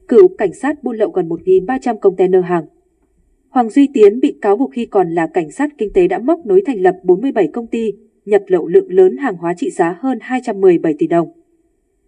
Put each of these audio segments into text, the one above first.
cựu cảnh sát buôn lậu gần 1.300 container hàng. Hoàng Duy Tiến, bị cáo buộc khi còn là cảnh sát kinh tế đã móc nối thành lập 47 công ty, nhập lậu lượng lớn hàng hóa trị giá hơn 217 tỷ đồng.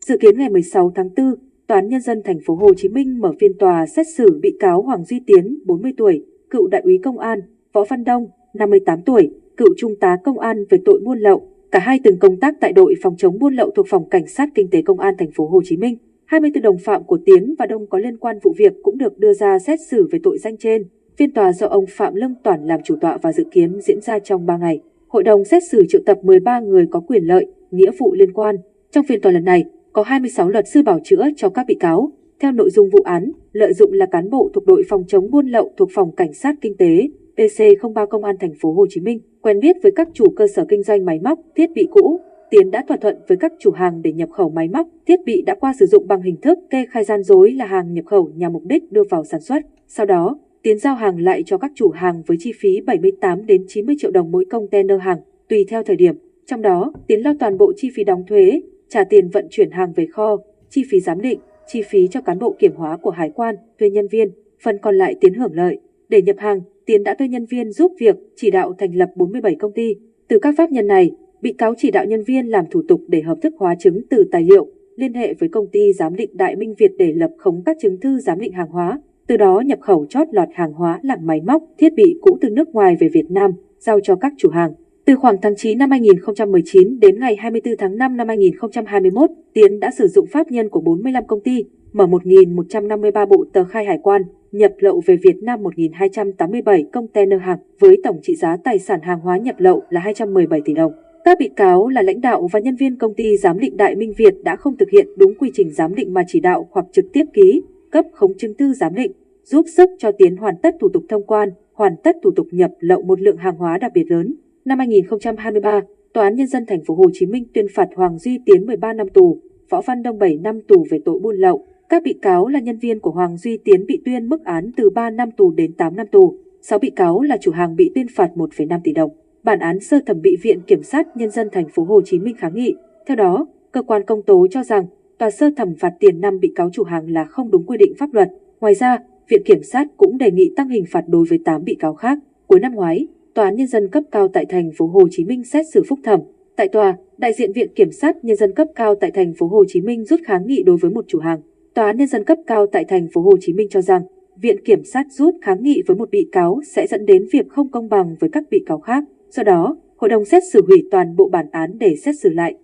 Dự kiến ngày 16 tháng 4, Tòa án Nhân dân thành phố Hồ Chí Minh mở phiên tòa xét xử bị cáo Hoàng Duy Tiến, 40 tuổi, cựu đại úy công an, Võ Văn Đông, 58 tuổi, cựu trung tá công an về tội buôn lậu. Cả hai từng công tác tại đội phòng chống buôn lậu thuộc Phòng Cảnh sát Kinh tế Công an thành phố Hồ Chí Minh. 24 đồng phạm của Tiến và Đông có liên quan vụ việc cũng được đưa ra xét xử về tội danh trên. Phiên tòa do ông Phạm Lương Toản làm chủ tọa và dự kiến diễn ra trong 3 ngày. Hội đồng xét xử triệu tập 13 người có quyền lợi, nghĩa vụ liên quan. Trong phiên tòa lần này, có 26 luật sư bảo chữa cho các bị cáo. Theo nội dung vụ án, lợi dụng là cán bộ thuộc đội phòng chống buôn lậu thuộc Phòng Cảnh sát Kinh tế PC03 Công an thành phố Hồ Chí Minh, quen biết với các chủ cơ sở kinh doanh máy móc, thiết bị cũ, Tiến đã thỏa thuận với các chủ hàng để nhập khẩu máy móc, thiết bị đã qua sử dụng bằng hình thức kê khai gian dối là hàng nhập khẩu nhằm mục đích đưa vào sản xuất. Sau đó, Tiến giao hàng lại cho các chủ hàng với chi phí 78 đến 90 triệu đồng mỗi container hàng, tùy theo thời điểm. Trong đó, Tiến lo toàn bộ chi phí đóng thuế, trả tiền vận chuyển hàng về kho, chi phí giám định, chi phí cho cán bộ kiểm hóa của hải quan, thuê nhân viên, phần còn lại Tiến hưởng lợi. Để nhập hàng, Tiến đã thuê nhân viên giúp việc, chỉ đạo thành lập 47 công ty. Từ các pháp nhân này, bị cáo chỉ đạo nhân viên làm thủ tục để hợp thức hóa chứng từ tài liệu, liên hệ với công ty giám định Đại Minh Việt để lập khống các chứng thư giám định hàng hóa, từ đó nhập khẩu chót lọt hàng hóa là máy móc, thiết bị cũ từ nước ngoài về Việt Nam, giao cho các chủ hàng. Từ khoảng tháng 9 năm 2019 đến ngày 24 tháng 5 năm 2021, Tiến đã sử dụng pháp nhân của 45 công ty, mở 1.153 bộ tờ khai hải quan, nhập lậu về Việt Nam 1.287 container hàng với tổng trị giá tài sản hàng hóa nhập lậu là 217 tỷ đồng. Các bị cáo là lãnh đạo và nhân viên công ty giám định Đại Minh Việt đã không thực hiện đúng quy trình giám định mà chỉ đạo hoặc trực tiếp ký, cấp khống chứng thư giám định, giúp sức cho Tiến hoàn tất thủ tục thông quan, hoàn tất thủ tục nhập lậu một lượng hàng hóa đặc biệt lớn. Năm 2023, Tòa án Nhân dân thành phố Hồ Chí Minh tuyên phạt Hoàng Duy Tiến 13 năm tù, Võ Văn Đông 7 năm tù về tội buôn lậu. Các bị cáo là nhân viên của Hoàng Duy Tiến bị tuyên mức án từ 3 năm tù đến 8 năm tù. 6 bị cáo là chủ hàng bị tuyên phạt 1,5 tỷ đồng. Bản án sơ thẩm bị Viện Kiểm sát Nhân dân thành phố Hồ Chí Minh kháng nghị. Theo đó, cơ quan công tố cho rằng tòa sơ thẩm phạt tiền 5 bị cáo chủ hàng là không đúng quy định pháp luật. Ngoài ra, Viện Kiểm sát cũng đề nghị tăng hình phạt đối với 8 bị cáo khác. Cuối năm ngoái, Tòa án Nhân dân cấp cao tại thành phố Hồ Chí Minh xét xử phúc thẩm. Tại tòa, đại diện Viện Kiểm sát Nhân dân cấp cao tại thành phố Hồ Chí Minh rút kháng nghị đối với một chủ hàng. Tòa án Nhân dân cấp cao tại thành phố Hồ Chí Minh cho rằng Viện Kiểm sát rút kháng nghị với một bị cáo sẽ dẫn đến việc không công bằng với các bị cáo khác. Do đó, hội đồng xét xử hủy toàn bộ bản án để xét xử lại.